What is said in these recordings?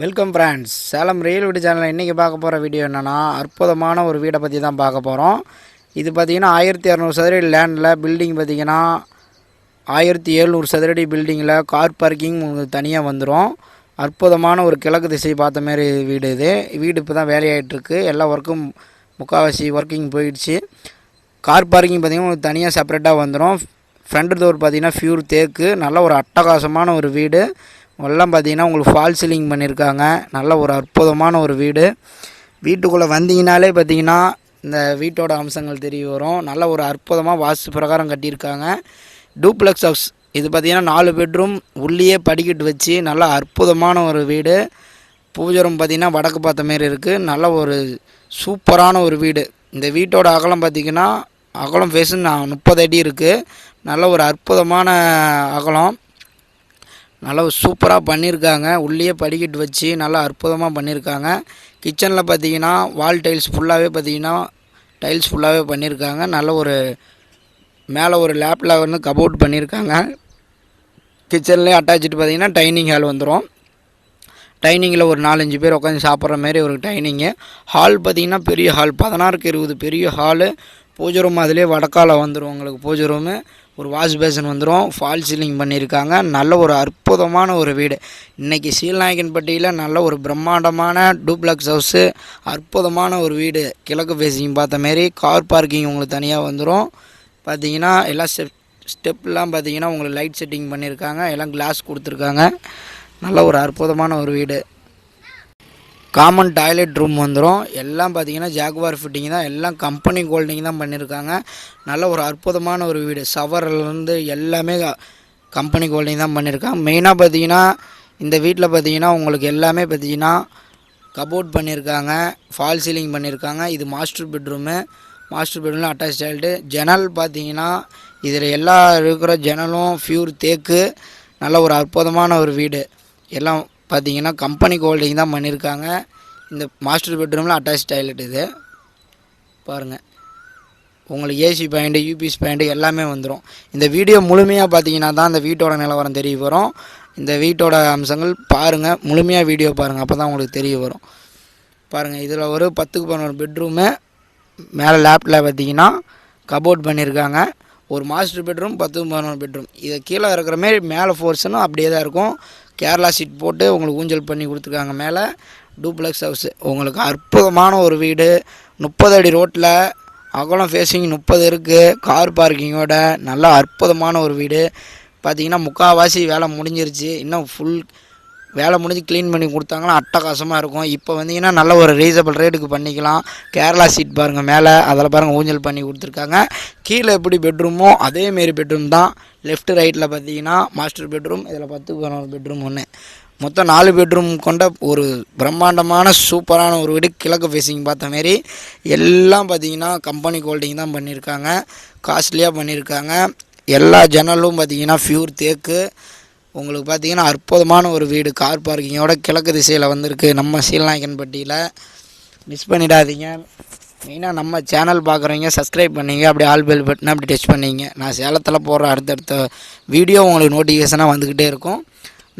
Welcome friends, Salem real வீடு சேனலில் இன்றைக்கி பார்க்க போகிற வீடியோ என்னென்னா, அற்புதமான ஒரு வீடை பற்றி தான் பார்க்க போகிறோம். இது பார்த்திங்கன்னா 1200 சதுரடி லேண்டில் பில்டிங் பார்த்திங்கன்னா 1700 சதுரடி பில்டிங்கில் கார் பார்க்கிங் உங்களுக்கு தனியாக வந்துடும். அற்புதமான ஒரு கிழக்கு திசை பார்த்த மாரி வீடு இது. வீடு இப்போ தான் வேலையாகிட்டுருக்கு. எல்லா ஒர்க்கும் முக்கால்வாசி ஒர்க்கிங் போயிடுச்சு. கார் பார்க்கிங் பார்த்திங்கன்னா உங்களுக்கு தனியாக செப்பரேட்டாக வந்துடும். ஃப்ரண்ட் டோர் பார்த்திங்கன்னா ஃபியூர் தேக்கு. நல்ல ஒரு அட்டகாசமான ஒரு வீடு. எல்லாம் பார்த்திங்கன்னா உங்களுக்கு ஃபால் சீலிங் பண்ணியிருக்காங்க. நல்ல ஒரு அற்புதமான ஒரு வீடு. வீட்டுக்குள்ளே வந்தீங்கனாலே பார்த்திங்கன்னா இந்த வீட்டோட அம்சங்கள் தெரிய வரும். நல்ல ஒரு அற்புதமாக வாஸ்து பிரகாரம் கட்டியிருக்காங்க. Duplex house. இது பார்த்திங்கன்னா 4 பெட்ரூம், உள்ளே படிக்கட்டு வச்சு நல்ல அற்புதமான ஒரு வீடு. பூஜை ரூம் பார்த்திங்கன்னா வடக்கு பார்த்த மாரி இருக்குது. நல்ல ஒரு சூப்பரான ஒரு வீடு. இந்த வீட்டோட அகலம் பார்த்திங்கன்னா அகலம் ஃபேஸு 30 அடி இருக்குது. நல்ல ஒரு அற்புதமான அகலம். நல்லா சூப்பராக பண்ணியிருக்காங்க. உள்ளே படிக்கட்டு வச்சு நல்லா அற்புதமாக பண்ணியிருக்காங்க. கிச்சனில் பார்த்தீங்கன்னா வால் டைல்ஸ் ஃபுல்லாகவே பார்த்தீங்கன்னா டைல்ஸ் ஃபுல்லாகவே பண்ணியிருக்காங்க. நல்ல ஒரு மேலே ஒரு லேப்பில் வந்து கபோர்ட் பண்ணியிருக்காங்க. கிச்சன்லேயே அட்டாச்சிட்டு பார்த்தீங்கன்னா டைனிங் ஹால் வந்துடும். டைனிங்கில் ஒரு 4-5 பேர் உட்காந்து சாப்பிட்ற மாதிரி ஒரு டைனிங்கு. ஹால் பார்த்திங்கன்னா பெரிய ஹால், 16க்கு 20 பெரிய ஹாலு. பூஜை ரூம் அதிலே வடக்கால் வந்துடும் உங்களுக்கு. பூஜை ரூமு ஒரு வாஷ் பேசன் வந்துடும். ஃபால் சீலிங் பண்ணியிருக்காங்க. நல்ல ஒரு அற்புதமான ஒரு வீடு. இன்றைக்கி சீல்நாயக்கன்பட்டியில் நல்ல ஒரு பிரம்மாண்டமான டூப்ளெக்ஸ் ஹவுஸு, அற்புதமான ஒரு வீடு. கிழக்கு ஃபேஸிங் பார்த்த மாரி கார் பார்க்கிங் உங்களுக்கு தனியாக வந்துடும். பார்த்தீங்கன்னா எல்லாம் ஸ்டெப்லாம் பார்த்தீங்கன்னா உங்களுக்கு லைட் செட்டிங் பண்ணியிருக்காங்க. எல்லாம் கிளாஸ் கொடுத்துருக்காங்க. நல்ல ஒரு அற்புதமான ஒரு வீடு. காமன் டாய்லெட் ரூம் வந்துடும். எல்லாம் பார்த்தீங்கன்னா ஜாகுவார் ஃபிட்டிங் தான். எல்லாம் கம்பெனி கோல்டிங் தான் பண்ணியிருக்காங்க. நல்ல ஒரு அற்புதமான ஒரு வீடு. ஷவர்லேருந்து எல்லாமே கம்பெனி கோல்டிங் தான் பண்ணியிருக்காங்க. மெயினாக பார்த்தீங்கன்னா இந்த வீட்டில் பார்த்தீங்கன்னா உங்களுக்கு எல்லாமே பார்த்தீங்கன்னா கபோர்ட் பண்ணியிருக்காங்க, ஃபால் சீலிங் பண்ணியிருக்காங்க. இது மாஸ்டர் பெட்ரூமு. மாஸ்டர் பெட்ரூமில் அட்டாச் டாய்லெட்டு. ஜன்னல் பார்த்தீங்கன்னா இதில் எல்லா இருக்கிற ஜன்னலும் ஃபியூர் தேக்கு. நல்ல ஒரு அற்புதமான ஒரு வீடு. எல்லாம் பார்த்தீங்கன்னா கம்பெனி கோல்டிங் தான் பண்ணியிருக்காங்க. இந்த மாஸ்டர் பெட்ரூமில் அட்டாச் டாய்லெட் இது பாருங்கள். உங்களுக்கு ஏசி பாயிண்ட்டு, யூபிஎஸ் பாயிண்ட்டு எல்லாமே வந்துடும். இந்த வீடியோ முழுமையாக பார்த்தீங்கன்னா தான் இந்த வீட்டோட நிலவரம் தெரிய வரும். இந்த வீட்டோட அம்சங்கள் பாருங்கள், முழுமையாக வீடியோ பாருங்கள், அப்போ தான் உங்களுக்கு தெரிய வரும். பாருங்கள், இதில் ஒரு 10க்கு 11 பெட்ரூமு. மேலே லேப்பில் பார்த்தீங்கன்னா கபோர்ட் பண்ணியிருக்காங்க. ஒரு மாஸ்டர் பெட்ரூம், 10க்கு 11 பெட்ரூம். இதை கீழே இருக்கிற மாரி மேலே ஃபோர்ஸ்னும் அப்படியே தான் இருக்கும். கேரளா சீட் போட்டு உங்களுக்கு ஊஞ்சல் பண்ணி கொடுத்துருக்காங்க. மேலே டூப்ளெக்ஸ் ஹவுஸு. உங்களுக்கு அற்புதமான ஒரு வீடு. 30 அடி ரோட்டில் அகலம் ஃபேஸிங் 30 இருக்குது. கார் பார்க்கிங்கோட நல்லா அற்புதமான ஒரு வீடு. பார்த்திங்கன்னா முக்கால்வாசி வேலை முடிஞ்சிருச்சு. இன்னும் ஃபுல் வேலை முடிஞ்சு க்ளீன் பண்ணி கொடுத்தாங்கன்னா அட்டகாசமாக இருக்கும். இப்போ வந்தீங்கன்னா நல்ல ஒரு ரீசனபிள் ரேட்டுக்கு பண்ணிக்கலாம். கேரளா சீட் பாருங்கள் மேலே, அதில் பாருங்கள் ஊஞ்சல் பண்ணி கொடுத்துருக்காங்க. கீழே எப்படி பெட்ரூமோ அதேமாரி பெட்ரூம் தான். லெஃப்ட்டு ரைட்டில் பார்த்தீங்கன்னா மாஸ்டர் பெட்ரூம். இதில் 10க்கு 11 பெட்ரூம் ஒன்று. மொத்தம் 4 பெட்ரூம் கொண்ட ஒரு பிரம்மாண்டமான சூப்பரான ஒரு வீடு. கிழக்கு ஃபேஸிங் பார்த்த மாரி எல்லாம் பார்த்தீங்கன்னா கம்பெனி கோல்டிங் தான் பண்ணியிருக்காங்க. காஸ்ட்லியாக பண்ணியிருக்காங்க. எல்லா ஜன்னலும் பார்த்தீங்கன்னா ஃபியூர் தேக்கு. உங்களுக்கு பார்த்தீங்கன்னா அற்புதமான ஒரு வீடு. கார் பார்க்கிங்கோட கிழக்கு திசையில் வந்திருக்கு நம்ம சீல்நாயக்கன்பட்டியில். மிஸ் பண்ணிடாதீங்க. மெயினாக நம்ம சேனல் பார்க்குறவங்க சப்ஸ்கிரைப் பண்ணிங்க, அப்படி ஆல் பெல் பட்டன் அப்படி டச் பண்ணிங்க. நான் சேலத்தில் போடுற அடுத்தடுத்த வீடியோ உங்களுக்கு நோட்டிஃபிகேஷனாக வந்துக்கிட்டே இருக்கும்.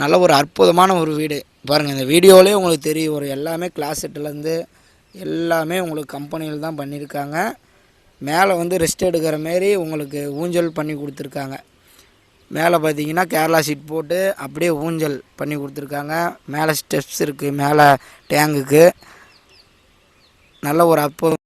நல்ல ஒரு அற்புதமான ஒரு வீடு பாருங்கள். இந்த வீடியோவிலே உங்களுக்கு தெரியும் ஒரு எல்லாமே கிளாஸ் செட்டிலேருந்து எல்லாமே உங்களுக்கு கம்பெனியில் தான் பண்ணியிருக்காங்க. மேலே வந்து ரெஸ்ட் எடுக்கிற மாரி உங்களுக்கு ஊஞ்சல் பண்ணி கொடுத்துருக்காங்க. மேலே பார்த்தீங்கன்னா கேரளா சீட் போட்டு அப்படியே ஊஞ்சல் பண்ணி கொடுத்துருக்காங்க. மேலே ஸ்டெப்ஸ் இருக்குது. மேலே டேங்குக்கு நல்ல ஒரு அற்புதம்.